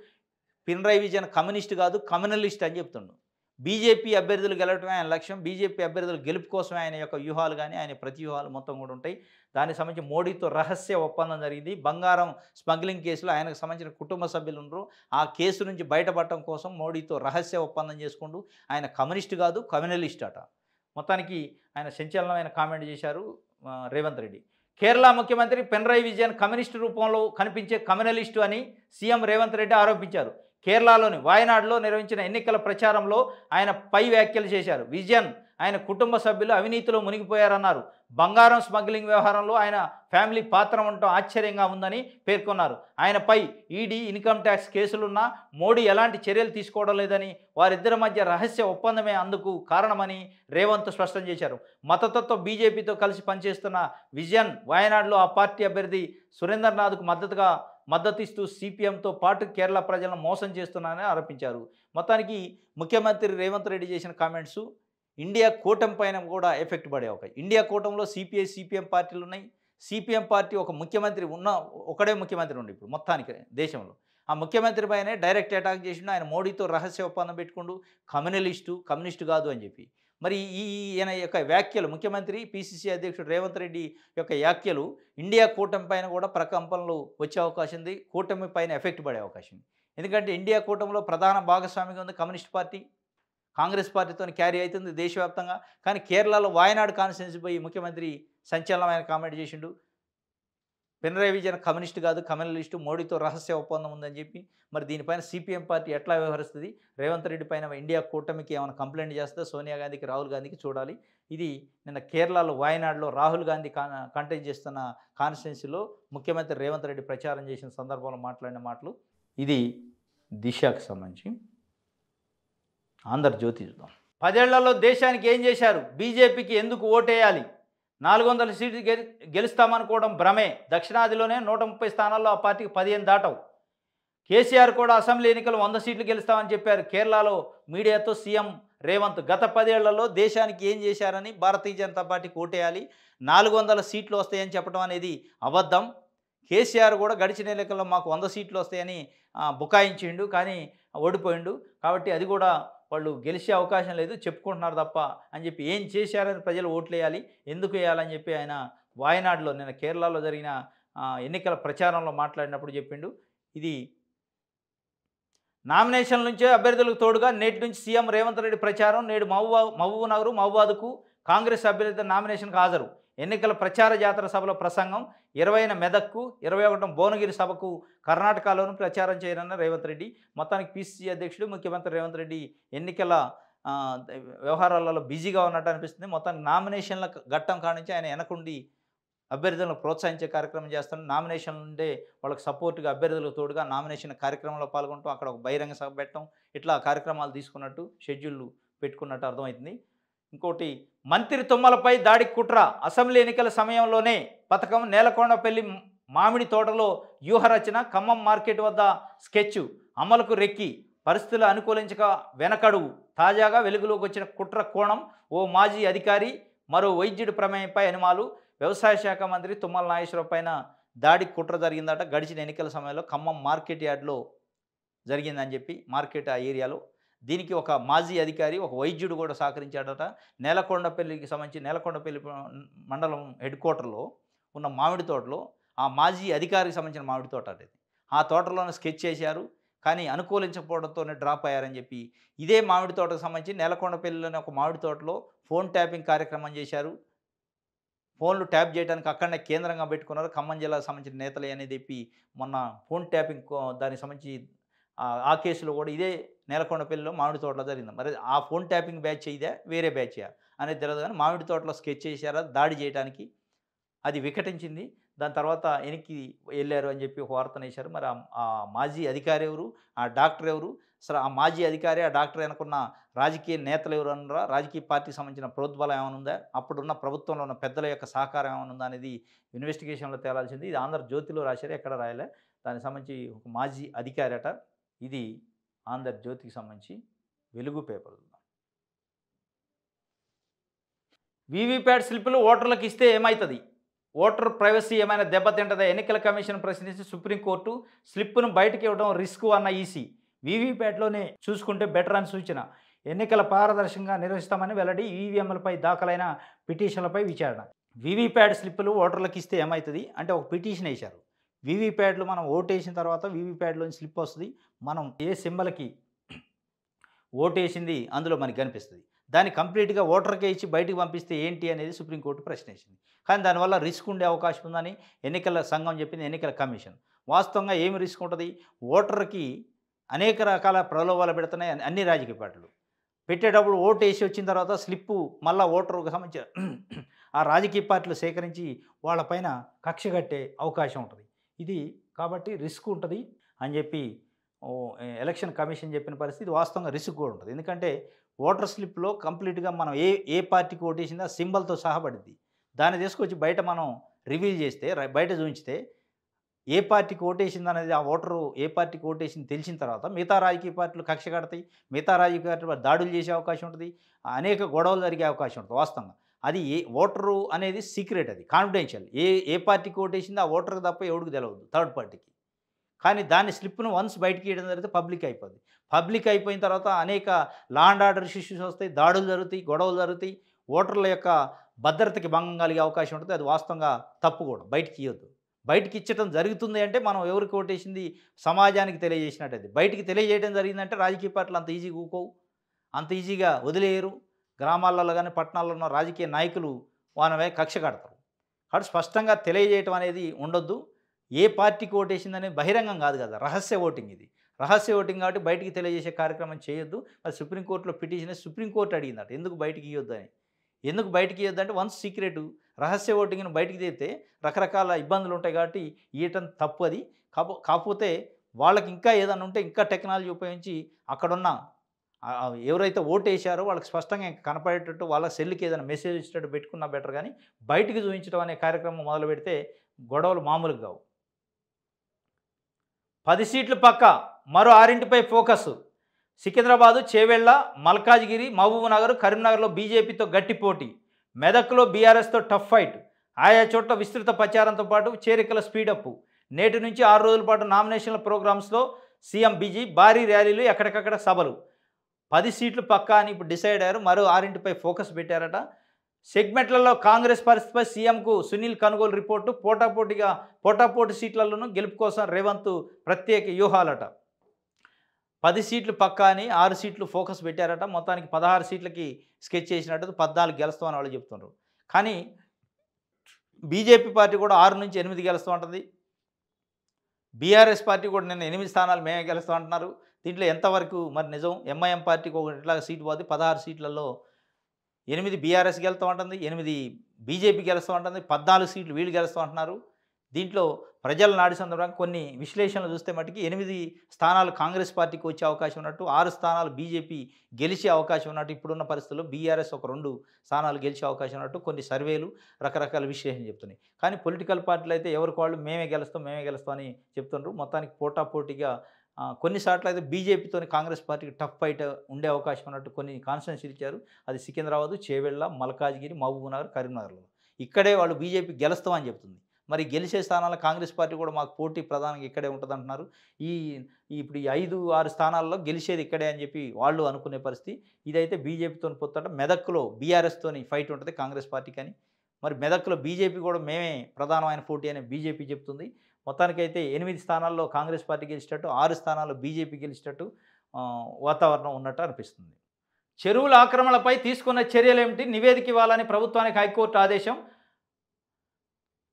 పినరై విజయన్ కమ్యూనిస్ట్ కాదు, కమ్యూనలిస్ట్ అని చెప్తుండు. బీజేపీ అభ్యర్థులు గెలవటమే ఆయన లక్ష్యం. బీజేపీ అభ్యర్థులు గెలుపు కోసమే ఆయన యొక్క వ్యూహాలు కానీ, ఆయన ప్రతివ్యూహాలు మొత్తం కూడా ఉంటాయి. దానికి సంబంధించి మోడీతో రహస్య ఒప్పందం జరిగింది. బంగారం స్మగ్లింగ్ కేసులో ఆయనకు సంబంధించిన కుటుంబ సభ్యులు ఉన్నారు. ఆ కేసు నుంచి బయటపడటం కోసం మోడీతో రహస్య ఒప్పందం చేసుకుంటూ ఆయన కమ్యూనిస్ట్ కాదు, కమ్యూనలిస్ట్ అట. మొత్తానికి ఆయన సంచలనమైన కామెంట్ చేశారు రేవంత్ రెడ్డి. కేరళ ముఖ్యమంత్రి పినరై విజయన్ కమ్యూనిస్టు రూపంలో కనిపించే కమ్యూనలిస్టు అని సీఎం రేవంత్ రెడ్డి ఆరోపించారు. కేరళలోని వాయనాడులో నిర్వహించిన ఎన్నికల ప్రచారంలో ఆయన పై వ్యాఖ్యలు చేశారు. విజయన్, ఆయన కుటుంబ సభ్యులు అవినీతిలో మునిగిపోయారన్నారు. బంగారం స్మగ్లింగ్ వ్యవహారంలో ఆయన ఫ్యామిలీ పాత్ర ఉండటం ఆశ్చర్యంగా ఉందని పేర్కొన్నారు. ఆయనపై ఈడీ, ఇన్కమ్ ట్యాక్స్ కేసులున్నా మోడీ ఎలాంటి చర్యలు తీసుకోవడం లేదని, వారిద్దరి మధ్య రహస్య ఒప్పందమే అందుకు కారణమని రేవంత్ స్పష్టం చేశారు. మతతత్వ బీజేపీతో కలిసి పనిచేస్తున్న విజయన్ వాయనాడులో ఆ పార్టీ అభ్యర్థి సురేంద్రనాథ్కు మద్దతిస్తూ సిపిఎంతో పాటు కేరళ ప్రజలను మోసం చేస్తున్నారని ఆరోపించారు. మొత్తానికి ముఖ్యమంత్రి రేవంత్ రెడ్డి చేసిన కామెంట్స్ ఇండియా కూటమి పైన కూడా ఎఫెక్ట్ పడే అవకాశం. ఇండియా కూటమిలో సిపిఐ, సిపిఎం పార్టీలు ఉన్నాయి. సిపిఎం పార్టీ ఒక ముఖ్యమంత్రి ఒకడే ముఖ్యమంత్రి ఉండి ఇప్పుడు మొత్తానికి దేశంలో. ఆ ముఖ్యమంత్రి పైనే డైరెక్ట్ అటాక్ చేసిండు. ఆయన మోడీతో రహస్య ఒప్పందం పెట్టుకుంటూ కమ్యూనిస్టు కాదు అని చెప్పి. మరి ఈయన యొక్క వ్యాఖ్యలు, ముఖ్యమంత్రి పిసిసి అధ్యక్షుడు రేవంత్ రెడ్డి యొక్క వ్యాఖ్యలు ఇండియా కూటమి పైన కూడా ప్రకంపనలు వచ్చే అవకాశం ఉంది. కూటమి పైన ఎఫెక్ట్ పడే అవకాశం ఉంది. ఎందుకంటే ఇండియా కూటమిలో ప్రధాన భాగస్వామిగా ఉంది కమ్యూనిస్ట్ పార్టీ. కాంగ్రెస్ పార్టీతో క్యారీ అవుతుంది దేశవ్యాప్తంగా. కానీ కేరళలో వాయనాడు కాన్స్టిట్యున్సీ పోయి ముఖ్యమంత్రి సంచలనమైన కామెంట్ చేసిండు. పినరయి విజయన్ కమ్యూనిస్ట్ కాదు, కమ్యూనలిస్టు, మోడీతో రహస్య ఒప్పందం ఉందని చెప్పి. మరి దీనిపైన సిపిఎం పార్టీ ఎట్లా వ్యవహరిస్తుంది? రేవంత్ రెడ్డి పైన ఇండియా కూటమికి ఏమైనా కంప్లైంట్ చేస్తుందా? సోనియా గాంధీకి, రాహుల్ గాంధీకి చూడాలి. ఇది నిన్న కేరళలో వాయనాడులో రాహుల్ గాంధీ కంటెస్ట్ చేస్తున్న కాన్స్టిట్యున్సీలో ముఖ్యమంత్రి రేవంత్ రెడ్డి ప్రచారం చేసిన సందర్భంలో మాట్లాడిన మాటలు. ఇది దిశకు సంబంధించి. ఆంధ్రజ్యోతి చూద్దాం. 10 ఏళ్లలో దేశానికి ఏం చేశారు? బీజేపీకి ఎందుకు ఓటేయాలి? 400 సీట్లు గెలుస్తామనుకోవడం భ్రమే. దక్షిణాదిలోనే 130 స్థానాల్లో ఆ పార్టీకి 15 దాటవు. కేసీఆర్ కూడా అసెంబ్లీ ఎన్నికలు 100 సీట్లు గెలుస్తామని చెప్పారు. కేరళలో మీడియాతో సీఎం రేవంత్ గత 10 ఏళ్లలో దేశానికి ఏం చేశారని భారతీయ జనతా పార్టీకి ఓటేయాలి, 400 సీట్లు వస్తాయని చెప్పడం అనేది అబద్ధం. కేసీఆర్ కూడా గడిచిన ఎన్నికల్లో మాకు 100 సీట్లు వస్తాయని బుకాయించిండు, కానీ ఓడిపోయిండు. కాబట్టి అది కూడా వాళ్ళు గెలిచే అవకాశం లేదు, చెప్పుకుంటున్నారు తప్ప అని చెప్పి ఏం చేశారని ప్రజలు ఓట్లు వేయాలి, ఎందుకు వేయాలని చెప్పి ఆయన వాయనాడులో నిన్న కేరళలో జరిగిన ఎన్నికల ప్రచారంలో మాట్లాడినప్పుడు చెప్పిండు. ఇది నామినేషన్ నుంచే అభ్యర్థులకు తోడుగా నేటి నుంచి సీఎం రేవంత్ రెడ్డి ప్రచారం. నేడు మహబూబ్ నగర్, మహబూబాద్కు కాంగ్రెస్ అభ్యర్థి నామినేషన్కు హాజరు. ఎన్నికల ప్రచార జాతర సభలో ప్రసంగం. 20న మెదక్కు, 21న భువనగిరి సభకు కర్ణాటకలోనూ ప్రచారం చేయనున్న రేవంత్ రెడ్డి. మొత్తానికి పిసిసి అధ్యక్షుడు ముఖ్యమంత్రి రేవంత్ రెడ్డి ఎన్నికల వ్యవహారాలలో బిజీగా ఉన్నట్టు అనిపిస్తుంది. మొత్తానికి నామినేషన్ల ఘట్టం కానించి ఆయన వెనకుండి అభ్యర్థులను ప్రోత్సహించే కార్యక్రమం చేస్తాను. నామినేషన్ ఉండే వాళ్ళకి సపోర్ట్గా అభ్యర్థులకు తోడుగా నామినేషన్ కార్యక్రమంలో పాల్గొంటూ అక్కడ ఒక బహిరంగ సభ పెట్టడం, ఇట్లా కార్యక్రమాలు తీసుకున్నట్టు షెడ్యూల్ పెట్టుకున్నట్టు అర్థమవుతుంది. ఇంకోటి, మంత్రి తుమ్మలపై దాడికి కుట్ర. అసెంబ్లీ ఎన్నికల సమయంలోనే పథకం. నేలకొండపల్లి మామిడి తోటలో వ్యూహరచన. ఖమ్మం మార్కెట్ వద్ద స్కెచ్. అమలుకు రెక్కి. పరిస్థితులు అనుకూలించక వెనకడుగు. తాజాగా వెలుగులోకి వచ్చిన కుట్ర కోణం. ఓ మాజీ అధికారి, మరో వైద్యుడి ప్రమేయంపై అనుమానాలు. వ్యవసాయ శాఖ మంత్రి తుమ్మల నాగేశ్వరరావు పైన దాడికి కుట్ర జరిగిందట. గడిచిన ఎన్నికల సమయంలో ఖమ్మం మార్కెట్ యార్డ్లో జరిగిందని చెప్పి, మార్కెట్ ఆ ఏరియాలో. దీనికి ఒక మాజీ అధికారి, ఒక వైద్యుడు కూడా సహకరించాడట. నేలకొండపల్లికి సంబంధించి నేలకొండపల్లి మండలం హెడ్ క్వార్టర్లో ఉన్న మామిడి తోటలో ఆ మాజీ అధికారికి సంబంధించిన మామిడి తోట అది. ఆ తోటలోనే స్కెచ్ చేశారు, కానీ అనుకూలించకపోవడంతోనే డ్రాప్ అయ్యారని చెప్పి, ఇదే మామిడి తోటకు సంబంధించి నేలకొండపల్లిలోని ఒక మామిడి తోటలో ఫోన్ ట్యాపింగ్ కార్యక్రమం చేశారు. ఫోన్లు ట్యాప్ చేయడానికి అక్కడనే కేంద్రంగా పెట్టుకున్నారు. ఖమ్మం జిల్లాకు సంబంధించిన నేతలే అనేది చెప్పి మొన్న ఫోన్ ట్యాపింగ్ దానికి సంబంధించి ఆ కేసులో కూడా ఇదే నేలకొండపల్లిలో మామిడి తోటలో జరిగింది. మరి ఆ ఫోన్ ట్యాపింగ్ బ్యాచ్ ఇదే, వేరే బ్యాచ్ అనేది తెలియదు. కానీ మామిడి తోటలో స్కెచ్ చేశారా దాడి చేయడానికి, అది వికటించింది. దాని తర్వాత వెనక్కి వెళ్ళారు అని చెప్పి ఒక వార్తను వేశారు. మరి ఆ మాజీ అధికారి ఎవరు, ఆ డాక్టర్ ఎవరు, అసలు ఆ మాజీ అధికారి, ఆ డాక్టర్ వెనుకున్న రాజకీయ నేతలు ఎవరు అన్నారా, రాజకీయ పార్టీకి సంబంధించిన ప్రోద్బలం ఏమైనా ఉందా, అప్పుడున్న ప్రభుత్వంలో ఉన్న పెద్దల యొక్క సహకారం ఏమైనా ఉందా అనేది ఇన్వెస్టిగేషన్లో తేలాల్సింది. ఇది ఆంధ్రజ్యోతిలో రాశారు, ఎక్కడ రాయలే. దానికి సంబంధించి ఒక మాజీ అధికారి అట. ఇది ఆంధ్రజ్యోతికి సంబంధించి వెలుగు పేపర్. వీవీప్యాట్ స్లిప్పులు ఓటర్లకు ఇస్తే ఏమవుతుంది? ఓటర్ ప్రైవసీ ఏమైనా దెబ్బతింటదా? ఎన్నికల కమిషన్ ప్రశ్నించి సుప్రీంకోర్టు. స్లిప్పును బయటకు ఇవ్వడం రిస్క్ అన్న ఈసీ. వీవీప్యాట్లోనే చూసుకుంటే బెటర్ అని సూచన. ఎన్నికల పారదర్శకంగా నిర్వహిస్తామని వెల్లడి. ఈవీఎంలపై దాఖలైన పిటిషన్లపై విచారణ. వీవీప్యాట్ స్లిప్పులు ఓటర్లకు ఇస్తే ఏమవుతుంది అంటే ఒక పిటిషన్ వేశారు. వీవీప్యాట్లు మనం ఓటేసిన తర్వాత వీవీప్యాట్లోని స్లిప్ వస్తుంది. మనం ఏ సింబల్కి ఓటేసింది అందులో మనకి కనిపిస్తుంది. దాన్ని కంప్లీట్గా ఓటర్కే ఇచ్చి బయటికి పంపిస్తే ఏంటి అనేది సుప్రీంకోర్టు ప్రశ్నించింది. కానీ దానివల్ల రిస్క్ ఉండే అవకాశం ఉందని ఎన్నికల సంఘం చెప్పింది, ఎన్నికల కమిషన్. వాస్తవంగా ఏమి రిస్క్ ఉంటుంది? ఓటర్కి అనేక రకాల ప్రలోభాలు పెడుతున్నాయి అన్ని రాజకీయ పార్టీలు. పెట్టేటప్పుడు ఓటు వేసి వచ్చిన తర్వాత స్లిప్పు మళ్ళీ ఓటర్కు సంబంధించి ఆ రాజకీయ పార్టీలు సేకరించి వాళ్ళపైన కక్ష కట్టే అవకాశం ఉంటుంది. ఇది కాబట్టి రిస్క్ ఉంటుంది అని చెప్పి ఎలక్షన్ కమిషన్ చెప్పిన పరిస్థితి. వాస్తవంగా రిస్క్ కూడా ఉంటుంది. ఎందుకంటే ఓటర్ స్లిప్లో కంప్లీట్గా మనం ఏ పార్టీకి ఓటేసిందో ఆ సింబల్తో సహా పడుద్ది. దాన్ని తీసుకొచ్చి బయట మనం రివీల్ చేస్తే, బయట చూపించితే ఏ పార్టీకి ఓటేసింది అనేది, ఆ ఓటరు ఏ పార్టీకి ఓటేసింది తెలిసిన తర్వాత మిగతా రాజకీయ పార్టీలు కక్ష కడతాయి, మిగతా రాజకీయ పార్టీలు దాడులు చేసే అవకాశం ఉంటుంది, అనేక గొడవలు జరిగే అవకాశం ఉంటుంది. వాస్తవంగా అది ఓటరు అనేది సీక్రెట్, అది కాన్ఫిడెన్షియల్. ఏ పార్టీకి ఓటేసిందో ఆ ఓటర్కి తప్ప ఎవరికి తెలియదు, థర్డ్ పార్టీకి. కానీ దాని స్లిప్ను వన్స్ బయటికి ఇవ్వడం జరిగితే పబ్లిక్ అయిపోద్ది. పబ్లిక్ అయిపోయిన తర్వాత అనేక లా అండ్ ఆర్డర్ ఇష్యూస్ వస్తాయి, దాడులు జరుగుతాయి, గొడవలు జరుగుతాయి, ఓటర్ల యొక్క భద్రతకి భంగం కలిగే అవకాశం ఉంటుంది. అది వాస్తవంగా తప్పు కూడా, బయటికి ఇవ్వద్దు. బయటికి ఇచ్చటం జరుగుతుంది అంటే మనం ఎవరికి ఓటేసింది సమాజానికి తెలియజేసినట్టు. అది బయటికి తెలియజేయడం జరిగిందంటే రాజకీయ పార్టీలు అంత ఈజీ ఊకోవు. అంత ఈజీగా వదిలేయరు. గ్రామాలలో గానీ, పట్టణాల్లో ఉన్న రాజకీయ నాయకులు వాళ్ళపై కక్ష కడతారు. కాబట్టి స్పష్టంగా తెలియజేయటం అనేది ఉండొద్దు. ఏ పార్టీకి ఓటేసిందనేది బహిరంగం కాదు కదా! రహస్య ఓటింగ్ ఇది. రహస్య ఓటింగ్ కాబట్టి బయటికి తెలియజేసే కార్యక్రమం చేయొద్దు. అది సుప్రీంకోర్టులో పిటిషన్ సుప్రీంకోర్టు అడిగిందట. ఎందుకు బయటికి ఇయ్యొద్దని. ఎందుకు బయటికి ఇయ్యొద్దంటే వన్స్ సీక్రెటు రహస్య ఓటింగ్‌ని బయటికి తీస్తే రకరకాల ఇబ్బందులు ఉంటాయి కాబట్టి ఇయ్యటం తప్పు అది. కాకపోతే వాళ్ళకి ఇంకా ఏదన్నా ఉంటే ఇంకా టెక్నాలజీ ఉపయోగించి అక్కడున్న ఎవరైతే ఓటేశారో వాళ్ళకి స్పష్టంగా కనపడేటట్టు వాళ్ళ సెల్‌కి ఏదైనా మెసేజ్ ఇచ్చేటట్టు పెట్టుకున్నా బెటర్ గానీ, బయటికి చూయించడం అనే కార్యక్రమం మొదలుపెడితే గొడవలు మామూలుగా గావు. 10 సీట్లు పక్కా మరో 6పై ఫోకస్. సికింద్రాబాదు, చేవెళ్ల, మల్కాజ్గిరి, మహబూబ్‌నగర్, కరీంనగర్‌లో బీజేపీతో గట్టి పోటీ. మెదక్లో బీఆర్ఎస్‌తో టఫ్ ఫైట్. ఆయా చోట్ల విస్తృత ప్రచారంతో పాటు చేరికల స్పీడప్. నేటి నుంచి 6 రోజుల పాటు నామినేషన్ల ప్రోగ్రామ్స్‌లో సీఎం బిజీ. భారీ ర్యాలీలు, ఎక్కడికక్కడ సభలు. 10 సీట్లు పక్కా అని ఇప్పుడు డిసైడ్ అయ్యారు. మరో 6పై ఫోకస్ పెట్టారట. సెగ్మెంట్లలో కాంగ్రెస్ పరిస్థితిపై సీఎంకు సునీల్ కనుగోలు రిపోర్టు. పోటాపోటీ సీట్లలోనూ గెలుపు కోసం రేవంత్ ప్రత్యేక వ్యూహాలట. 10 సీట్లు పక్కా అని 6 సీట్లు ఫోకస్ పెట్టారట. మొత్తానికి 16 సీట్లకి స్కెచ్ చేసినట్టు 14 గెలుస్తామని వాళ్ళు చెప్తున్నారు. కానీ బీజేపీ పార్టీ కూడా 6 నుంచి 8 గెలుస్తామంటుంది. బీఆర్ఎస్ పార్టీ కూడా నిన్న 8 స్థానాలు మేమే గెలుస్తాం అంటున్నారు. దీంట్లో ఎంతవరకు మరి నిజం? ఎంఐఎం పార్టీకి ఒకటిలాగా సీటు పోతే 16 సీట్లలో 8 బీఆర్ఎస్ గెలుస్తామంటుంది, 8 బీజేపీ గెలుస్తామంటుంది, 14 సీట్లు వీళ్ళు గెలుస్తామంటున్నారు. దీంట్లో ప్రజల నాడి సందర్భంగా కొన్ని విశ్లేషణలు చూస్తే మటుకి 8 స్థానాలు కాంగ్రెస్ పార్టీకి వచ్చే అవకాశం ఉన్నట్టు, 6 స్థానాలు బీజేపీ గెలిచే అవకాశం ఉన్నట్టు, ఇప్పుడున్న పరిస్థితుల్లో బీఆర్ఎస్ ఒక 2 స్థానాలు గెలిచే అవకాశం ఉన్నట్టు కొన్ని సర్వేలు రకరకాల విశ్లేషణ చెప్తున్నాయి. కానీ పొలిటికల్ పార్టీలు అయితే ఎవరికి వాళ్ళు మేమే గెలుస్తాం అని చెప్తున్నారు. మొత్తానికి పోటాపోటీగా కొన్నిసార్లు అయితే బీజేపీతోని కాంగ్రెస్ పార్టీకి టఫ్ ఫైట్ ఉండే అవకాశం ఉన్నట్టు కొన్ని కాన్స్టిట్యున్సీలు ఇచ్చారు. అది సికింద్రాబాదు, చేవెళ్ల, మల్కాజ్గిరి, మహబూబ్‌నగర్, కరీంనగర్లో. ఇక్కడే వాళ్ళు బీజేపీ గెలుస్తామని చెప్తుంది. మరి గెలిచే స్థానాల్లో కాంగ్రెస్ పార్టీ కూడా మాకు పోటీ ప్రధానంగా ఇక్కడే ఉంటుందంటున్నారు. ఇప్పుడు ఈ 5, 6 స్థానాల్లో గెలిచేది ఇక్కడే అని చెప్పి వాళ్ళు అనుకునే పరిస్థితి. ఇదైతే బీజేపీతోని పొత్తట. మెదక్లో బీఆర్ఎస్తోని ఫైట్ ఉంటుంది కాంగ్రెస్ పార్టీకి అని. మరి మెదక్లో బీజేపీ కూడా మేమే ప్రధానమైన పోటీ అని బీజేపీ చెప్తుంది. మొత్తానికైతే 8 స్థానాల్లో కాంగ్రెస్ పార్టీ గెలిచేటట్టు, 6 స్థానాల్లో బీజేపీ గెలిచేటట్టు వాతావరణం ఉన్నట్టు అనిపిస్తుంది. చెరువుల ఆక్రమణలపై తీసుకున్న చర్యలేమిటి? నివేదిక ఇవ్వాలని ప్రభుత్వానికి హైకోర్టు ఆదేశం.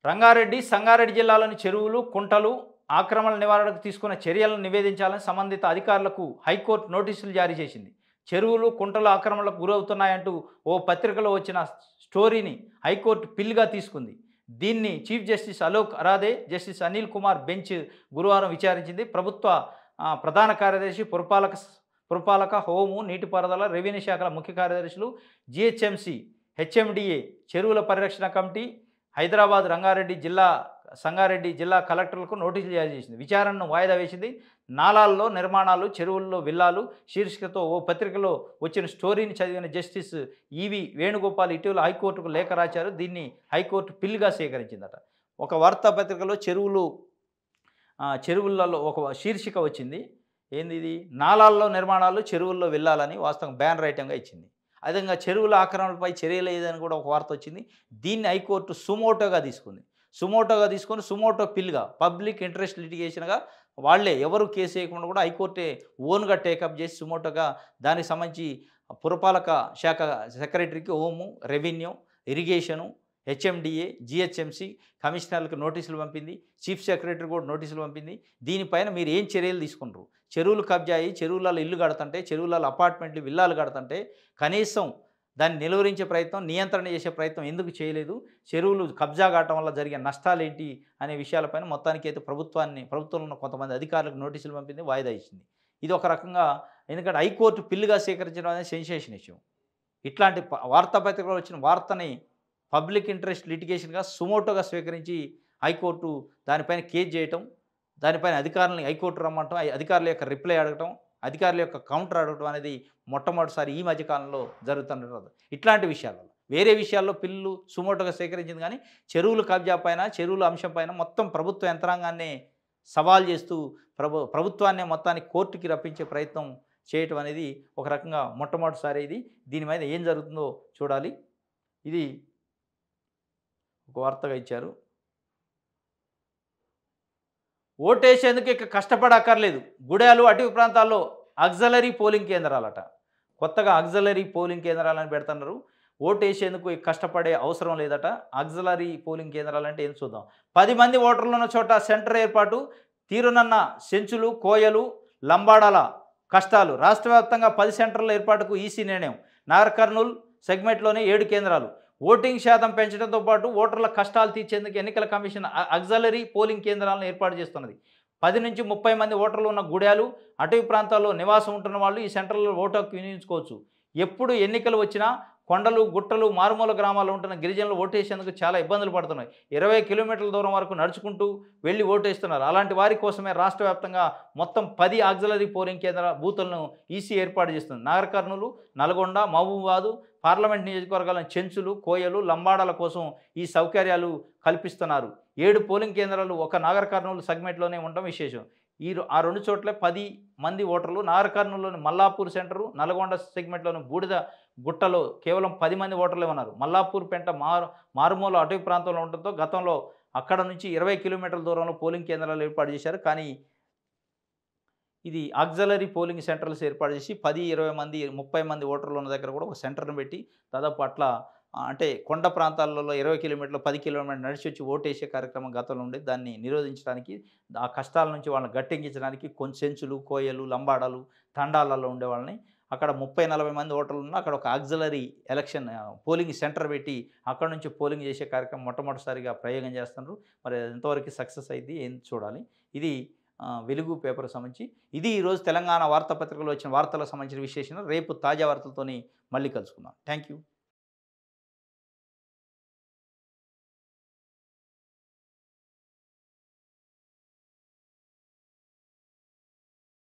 రంగారెడ్డి, సంగారెడ్డి జిల్లాలోని చెరువులు, కుంటలు ఆక్రమణ నివారణకు తీసుకున్న చర్యలను నివేదించాలని సంబంధిత అధికారులకు హైకోర్టు నోటీసులు జారీ చేసింది. చెరువులు, కుంటలు ఆక్రమణలకు గురవుతున్నాయంటూ ఓ పత్రికలో వచ్చిన స్టోరీని హైకోర్టు పిల్గా తీసుకుంది. దీన్ని chief justice Alok Aradhe, justice Anil Kumar bench గురువారం విచారించింది. ప్రభుత్వ ప్రధాన కార్యదర్శి, పురపాలక, హోము, నీటిపారుదల, రెవెన్యూ శాఖల ముఖ్య కార్యదర్శులు, జీహెచ్ఎంసీ, హెచ్ఎండిఏ, చెరువుల పరిరక్షణ కమిటీ, హైదరాబాద్, సంగారెడ్డి జిల్లా కలెక్టర్లకు నోటీసులు జారీ చేసింది. విచారణను వాయిదా వేసింది. నాలాల్లో నిర్మాణాలు, చెరువుల్లో విల్లాలు శీర్షికతో ఓ పత్రికలో వచ్చిన స్టోరీని చదివిన జస్టిస్ ఈవి వేణుగోపాల్ ఇటీవల హైకోర్టుకు లేఖ రాశారు. దీన్ని హైకోర్టు పిల్గా సేకరించిందట. ఒక వార్తాపత్రికలో చెరువులలో ఒక శీర్షిక వచ్చింది. ఏంది ఇది? నాలాల్లో నిర్మాణాలు, చెరువుల్లో విల్లాలని వాస్తవం బ్యానర్ ఐటంగా ఇచ్చింది. అదేవిధంగా చెరువుల ఆక్రమణపై చర్య లేదని కూడా ఒక వార్త వచ్చింది. దీన్ని హైకోర్టు సుమోటోగా తీసుకొని సుమోటో పిల్గా పబ్లిక్ ఇంట్రెస్ట్ లిటిగేషన్గా వాళ్ళే ఎవరు కేసు వేయకుండా కూడా హైకోర్టే ఓన్గా టేకప్ చేసి సుమోటోగా దానికి సంబంధించి పురపాలక శాఖ సెక్రటరీకి, home, revenue, irrigation, HMDA, GHMC కమిషనర్లకు నోటీసులు పంపింది. చీఫ్ సెక్రటరీ కూడా నోటీసులు పంపింది. దీనిపైన మీరు ఏం చర్యలు తీసుకుంటారు? చెరువులు కబ్జా అయ్యి చెరువులలో ఇల్లు కడుతుంటే, చెరువులలో అపార్ట్మెంట్లు, విల్లాలు కడుతుంటే కనీసం దాన్ని నిలువరించే ప్రయత్నం, నియంత్రణ చేసే ప్రయత్నం ఎందుకు చేయలేదు? చెరువులు కబ్జా కావటం వల్ల జరిగే నష్టాలు ఏంటి అనే విషయాలపైన మొత్తానికి అయితే ప్రభుత్వంలో ఉన్న కొంతమంది అధికారులకు నోటీసులు పంపింది, వాయిదా ఇచ్చింది. ఇది ఒక రకంగా ఎందుకంటే హైకోర్టు పిల్లుగా సేకరించడం అనేది సెన్సేషన్ ఇష్యూ. ఇట్లాంటి వార్తాపత్రికలో వచ్చిన వార్తని పబ్లిక్ ఇంట్రెస్ట్ లిటిగేషన్గా సుమోటోగా స్వీకరించి హైకోర్టు దానిపైన కేసు చేయటం, దానిపైన అధికారులను హైకోర్టు రమ్మంటం, అధికారుల యొక్క రిప్లై అడగటం, అధికారుల యొక్క కౌంటర్ అడగటం అనేది మొట్టమొదటిసారి ఈ మధ్యకాలంలో జరుగుతున్నది. ఇట్లాంటి విషయాలలో వేరే విషయాల్లో పిల్లు సుమోటోగా సేకరించింది. కానీ చెరువుల కబ్జా పైన, చెరువుల అంశం పైన మొత్తం ప్రభుత్వ యంత్రాంగాన్ని సవాల్ చేస్తూ ప్రభుత్వాన్ని మొత్తానికి కోర్టుకి రప్పించే ప్రయత్నం చేయటం అనేది ఒక రకంగా మొట్టమొదటిసారి ఇది. దీని మీద ఏం జరుగుతుందో చూడాలి. ఇది ఒక వార్తగా ఇచ్చారు. ఓటేసేందుకు ఇక కష్టపడక్కర్లేదు. గుడాలు, అటవీ ప్రాంతాల్లో ఆక్సిలరీ పోలింగ్ కేంద్రాలట. కొత్తగా ఆక్సిలరీ పోలింగ్ కేంద్రాలని పెడుతున్నారు. ఓటేసేందుకు కష్టపడే అవసరం లేదట. ఆక్సిలరీ పోలింగ్ కేంద్రాలంటే ఏం చూద్దాం. 10 మంది ఓటర్లున్న చోట సెంటర్ ఏర్పాటు, తీరునన్న సెంచులు, కోయలు, లంబాడాల కష్టాలు. రాష్ట్ర వ్యాప్తంగా 10 సెంటర్ల ఏర్పాటుకు ఈసీ నిర్ణయం. నాగర్ కర్నూల్ సెగ్మెంట్లోనే 7 కేంద్రాలు. ఓటింగ్ శాతం పెంచడంతో పాటు ఓటర్ల కష్టాలు తీర్చేందుకు ఎన్నికల కమిషన్ ఆక్సిలరీ పోలింగ్ కేంద్రాలను ఏర్పాటు చేస్తున్నది. 10 నుంచి 30 మంది ఓటర్లు ఉన్న గూడెలు, అటవీ ప్రాంతాల్లో నివాసం ఉంటున్న వాళ్ళు ఈ సెంటర్లలో ఓటు హక్కు వినియోగించుకోవచ్చు. ఎప్పుడు ఎన్నికలు వచ్చినా కొండలు, గుట్టలు, మారుమూల గ్రామాల్లో ఉంటున్న గిరిజనులు ఓటేసేందుకు చాలా ఇబ్బందులు పడుతున్నాయి. 20 కిలోమీటర్ల దూరం వరకు నడుచుకుంటూ వెళ్ళి ఓటేస్తున్నారు. అలాంటి వారి కోసమే రాష్ట్ర వ్యాప్తంగా మొత్తం 10 ఆక్సిలరీ పోలింగ్ కేంద్ర బూతులను ఈసీ ఏర్పాటు చేస్తుంది. నాగర్ కర్నూలు, నల్గొండ, మహబూబాబాదు పార్లమెంట్ నియోజకవర్గాలను చెంచులు, కోయలు, లంబాడాల కోసం ఈ సౌకర్యాలు కల్పిస్తున్నారు. 7 పోలింగ్ కేంద్రాలు ఒక నాగర్ కర్నూలు సెగ్మెంట్లోనే ఉండడం విశేషం. ఆ 2 చోట్ల 10 మంది ఓటర్లు. నాగర్ కర్నూలులోని మల్లాపూర్ సెంటరు, నల్గొండ సెగ్మెంట్లోని బూడిద గుట్టలో కేవలం 10 మంది ఓటర్లే ఉన్నారు. మల్లాపూర్ పెంట మారుమూల అటవీ ప్రాంతంలో ఉండడంతో గతంలో అక్కడ నుంచి 20 కిలోమీటర్ల దూరంలో పోలింగ్ కేంద్రాలు ఏర్పాటు చేశారు. కానీ ఇది ఆక్సిలరీ పోలింగ్ సెంటర్స్ ఏర్పాటు చేసి 10, 20 మంది, 30 మంది ఓటర్లు ఉన్న దగ్గర కూడా ఒక సెంటర్ను పెట్టి దాదాపు అట్లా అంటే కొండ ప్రాంతాలలో 20 కిలోమీటర్లు, 10 కిలోమీటర్లు నడిచి వచ్చి ఓటేసే కార్యక్రమం గతంలో ఉండేది. దాన్ని నిరోధించడానికి, ఆ కష్టాల నుంచి వాళ్ళని గట్టెక్కించడానికి కొన్ని సెంచులు, కోయలు, లంబాడాలు, తండాలలో ఉండేవాళ్ళని అక్కడ 30, 40 మంది ఓటర్లు ఉన్న అక్కడ ఒక ఆక్సిలరీ పోలింగ్ సెంటర్ పెట్టి అక్కడ నుంచి పోలింగ్ చేసే కార్యక్రమం మొట్టమొదటిసారిగా ప్రయోగం చేస్తున్నారు. మరి ఎంతవరకు సక్సెస్ అయింది ఏం చూడాలి. ఇది వెలుగు పేపర్కి సంబంధించి ఇది ఈరోజు తెలంగాణ వార్తాపత్రికలో వచ్చిన వార్తలకు సంబంధించిన విశ్లేషణ. రేపు తాజా వార్తలతోని మళ్ళీ కలుసుకుందాం. Thank you.